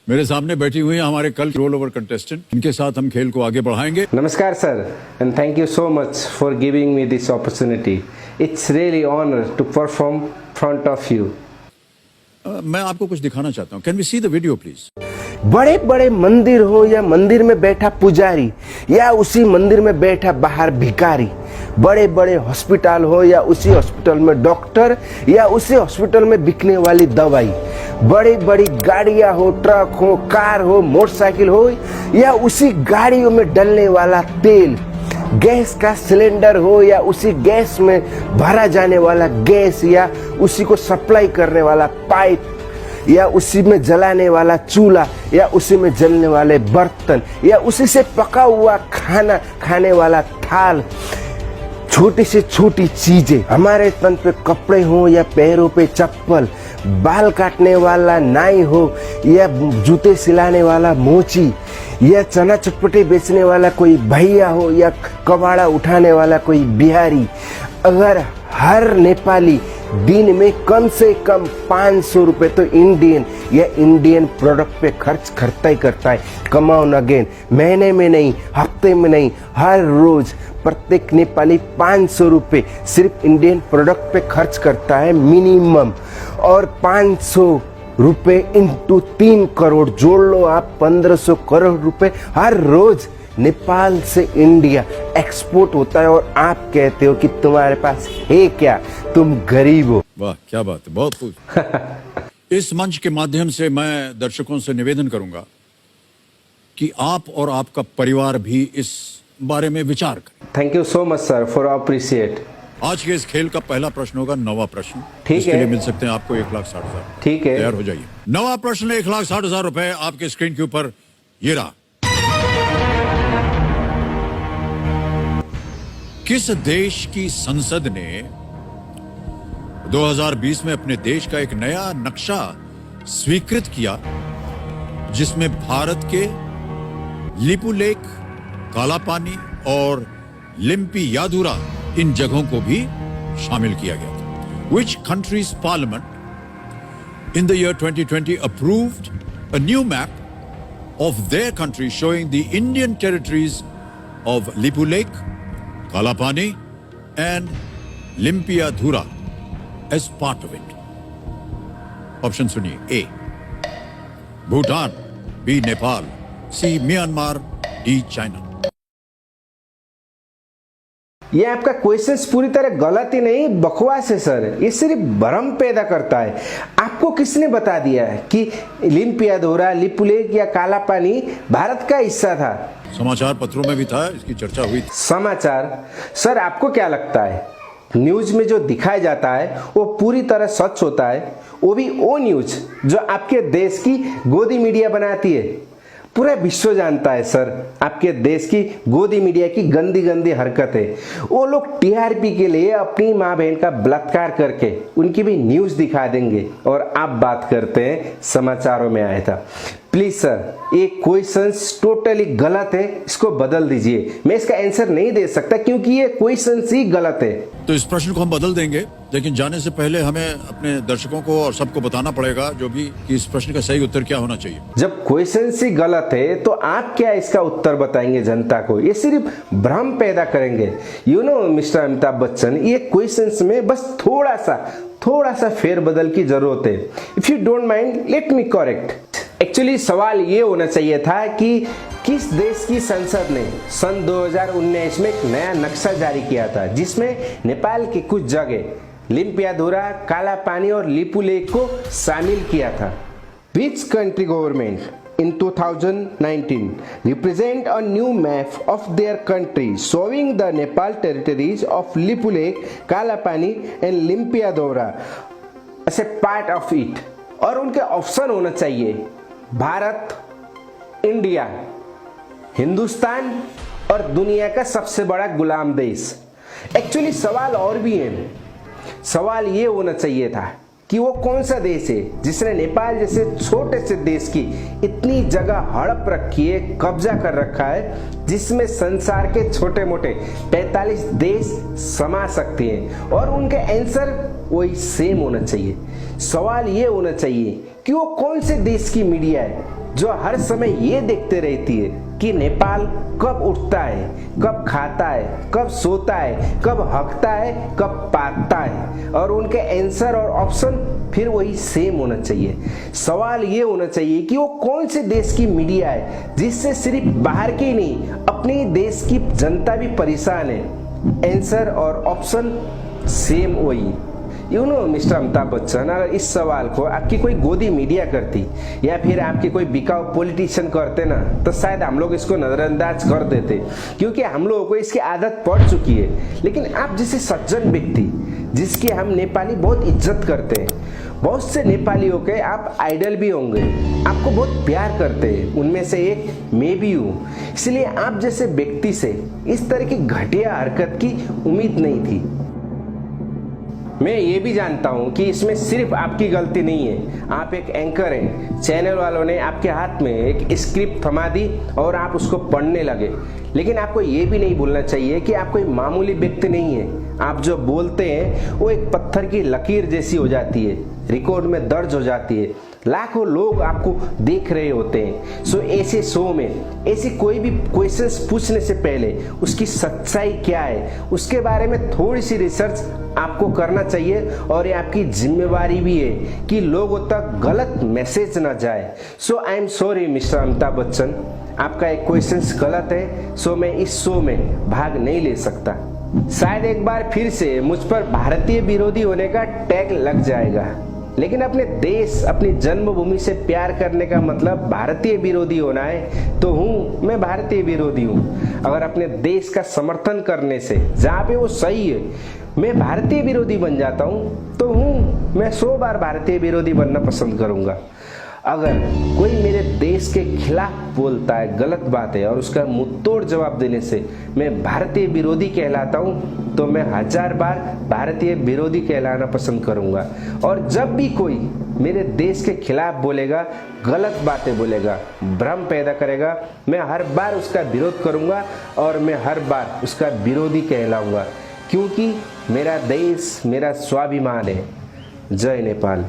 मेरे सामने बैठी हुई हैं हमारे कल रोल ओवर कंटेस्टेंट, इनके साथ हम खेल को आगे बढ़ाएंगे। Namaskar sir, and thank you so much for giving me this opportunity. It's really honor to perform front of you. मैं आपको कुछ दिखाना चाहता हूँ। Can we see the video please? बड़े बड़े मंदिर हो या मंदिर में बैठा पुजारी या उसी मंदिर में बैठा बाहर भिखारी, बड़े बड़े हॉस्पिटल हो या उसी हॉस्पिटल में डॉक्टर या उसी हॉस्पिटल में बिकने वाली दवाई, बड़ी बड़ी गाड़ियां हो, ट्रक हो, कार हो, मोटरसाइकिल हो या उसी गाड़ियों में डलने वाला तेल, गैस का सिलेंडर हो या उसी गैस में भरा जाने वाला गैस या उसी को सप्लाई करने वाला पाइप या उसी में जलाने वाला चूल्हा या उसी में जलने वाले बर्तन या उसी से पका हुआ खाना खाने वाला थाल, छोटी से छोटी चीजें, हमारे तन पे कपड़े हो या पैरों पे चप्पल, बाल काटने वाला नाई हो या जूते सिलाने वाला मोची या चना चटपटे बेचने वाला कोई भैया हो या कबाड़ा उठाने वाला कोई बिहारी, अगर हर नेपाली दिन में कम से कम 500 रुपए तो इंडियन प्रोडक्ट पे खर्च करता ही करता है। कम ऑन अगेन, महीने में नहीं, हफ्ते में नहीं, हर रोज प्रत्येक नेपाली 500 रुपए सिर्फ इंडियन प्रोडक्ट पे खर्च करता है मिनिमम। और 500 रुपए इंटू 3 करोड़ जोड़ लो आप, 1500 करोड़ रुपए हर रोज नेपाल से इंडिया एक्सपोर्ट होता है। और आप कहते हो कि तुम्हारे पास है क्या, तुम गरीब हो। वाह क्या बात है, बहुत खुश। इस मंच के माध्यम से मैं दर्शकों से निवेदन करूंगा कि आप और आपका परिवार भी इस बारे में विचार करें। Thank you so much sir for appreciate. आज के इस खेल का पहला प्रश्न होगा 9वां प्रश्न। ठीक इसके है, लिए मिल सकते हैं आपको 1,60,000। ठीक है, तैयार हो जाइए। 9वां प्रश्न 1,60,000 रुपए आपके स्क्रीन के ऊपर ये रहा। किस देश की संसद ने 2020 में अपने देश का एक नया नक्शा स्वीकृत किया जिसमें भारत के लिपुलेख, कालापानी और लिम्पियाधुरा इन जगहों को भी शामिल किया गया था? Which country's parliament in the year 2020 approved a new map of their country showing the Indian territories of Lipulekh, Kalapani and Limpiadhura as part of it? Option सुनिए। ए भूटान, बी नेपाल, सी म्यांमार, डी चाइना। ये आपका questions पूरी तरह गलत ही नहीं, बकवास है sir. ये सिर्फ भ्रम पैदा करता है। आपको किसने बता दिया है कि लिम्पियाधुरा, लिपुलेख या काला पानी भारत का हिस्सा था? समाचार पत्रों में भी था, इसकी चर्चा हुई थी। समाचार सर, आपको क्या लगता है न्यूज में जो दिखाया जाता है वो पूरी तरह सच होता है? वो भी वो न्यूज जो आपके देश की गोदी मीडिया बनाती है। पूरा विश्व जानता है सर आपके देश की गोदी मीडिया की गंदी गंदी हरकत है। वो लोग टीआरपी के लिए अपनी माँ बहन का बलात्कार करके उनकी भी न्यूज दिखा देंगे और आप बात करते हैं समाचारों में आया था। प्लीज सर, ये क्वेश्चंस टोटली गलत है, इसको बदल दीजिए। मैं इसका आंसर नहीं दे सकता क्योंकि ये क्वेश्चंस ही गलत है। तो इस प्रश्न को हम बदल देंगे, लेकिन जाने से पहले हमें अपने दर्शकों को और सबको बताना पड़ेगा जो भी कि इस प्रश्न का सही उत्तर क्या होना चाहिए। जब क्वेश्चंस ही गलत है तो आप क्या इसका उत्तर बताएंगे जनता को? ये सिर्फ भ्रम पैदा करेंगे। You know mister Amitabh Bachchan, ये क्वेश्चंस में बस थोड़ा सा फेरबदल की जरूरत है। If you don't mind, let me correct. Actually सवाल ये होना चाहिए था कि किस देश की संसद ने सन 2019 में एक नया नक्शा जारी किया था जिसमें नेपाल की कुछ जगह लिम्पियाधुरा, काला पानी और लिपुलेख को शामिल किया था। Which country government in 2019 represent a new map of their country showing the Nepal territories of Lipulekh, Kalapani and Limpiadhura as a part of it? और उनके ऑप्शन होना चाहिए भारत, इंडिया, हिंदुस्तान और दुनिया का सबसे बड़ा गुलाम देश। एक्चुअली सवाल और भी है। सवाल ये होना चाहिए था कि वो कौन सा देश है जिसने नेपाल जैसे छोटे से देश की इतनी जगह हड़प रखी है, कब्जा कर रखा है, जिसमें संसार के छोटे मोटे 45 देश समा सकते हैं। और उनके आंसर वही सेम होना चाहिए। सवाल ये होना चाहिए कि वो कौन से देश की मीडिया है जो हर समय ये देखते रहती है कि नेपाल कब उठता है, कब खाता है, कब सोता है, कब हकता है, कब पाकता है, और उनके आंसर और ऑप्शन फिर वही सेम होना चाहिए। सवाल ये होना चाहिए कि वो कौन से देश की मीडिया है जिससे सिर्फ बाहर की नहीं अपने देश की जनता भी परेशान है, आंसर और ऑप्शन सेम वही। You know mister Amitabh Bachchan, अगर इस सवाल को आपकी कोई गोदी मीडिया करती या फिर आपके कोई बिकाऊ पॉलिटिशियन करते ना, तो शायद हम लोग इसको नजरअंदाज कर देते, क्योंकि हम लोगों को इसकी आदत पड़ चुकी है। लेकिन आप जैसे सज्जन व्यक्ति जिसकी हम नेपाली बहुत इज्जत करते हैं, बहुत से नेपालियों के आप आइडल भी होंगे, आपको बहुत प्यार करते हैं, उनमें से एक मैं भी हूँ, इसलिए आप जैसे व्यक्ति से इस तरह की घटिया हरकत की उम्मीद नहीं थी। मैं ये भी जानता हूँ कि इसमें सिर्फ आपकी गलती नहीं है, आप एक एंकर हैं, चैनल वालों ने आपके हाथ में एक स्क्रिप्ट थमा दी और आप उसको पढ़ने लगे। लेकिन आपको ये भी नहीं भूलना चाहिए कि आप कोई मामूली व्यक्ति नहीं है, आप जो बोलते हैं वो एक पत्थर की लकीर जैसी हो जाती है, रिकॉर्ड में दर्ज हो जाती है, लाखों लोग आपको देख रहे होते हैं। सो ऐसे शो में ऐसी कोई भी क्वेश्चंस पूछने से पहले उसकी सच्चाई क्या है उसके बारे में थोड़ी सी रिसर्च आपको करना चाहिए, और ये आपकी जिम्मेवारी भी है कि लोगों तक गलत मैसेज ना जाए। So I am sorry mister Amitabh Bachchan, आपका एक क्वेश्चन गलत है, सो मैं इस शो में भाग नहीं ले सकता। शायद एक बार फिर से मुझ पर भारतीय विरोधी होने का टैग लग जाएगा, लेकिन अपने देश अपनी जन्मभूमि से प्यार करने का मतलब भारतीय विरोधी होना है तो मैं भारतीय विरोधी हूँ। अगर अपने देश का समर्थन करने से जहाँ पे वो सही है मैं भारतीय विरोधी बन जाता हूँ तो मैं 100 बार भारतीय विरोधी बनना पसंद करूँगा। अगर कोई मेरे देश के खिलाफ बोलता है, गलत बात है, और उसका मुंहतोड़ जवाब देने से मैं भारतीय विरोधी कहलाता हूं, तो मैं 1000 बार भारतीय विरोधी कहलाना पसंद करूंगा। और जब भी कोई मेरे देश के खिलाफ बोलेगा, गलत बातें बोलेगा, भ्रम पैदा करेगा, मैं हर बार उसका विरोध करूंगा और मैं हर बार उसका विरोधी कहलाऊंगा, क्योंकि मेरा देश मेरा स्वाभिमान है। जय नेपाल।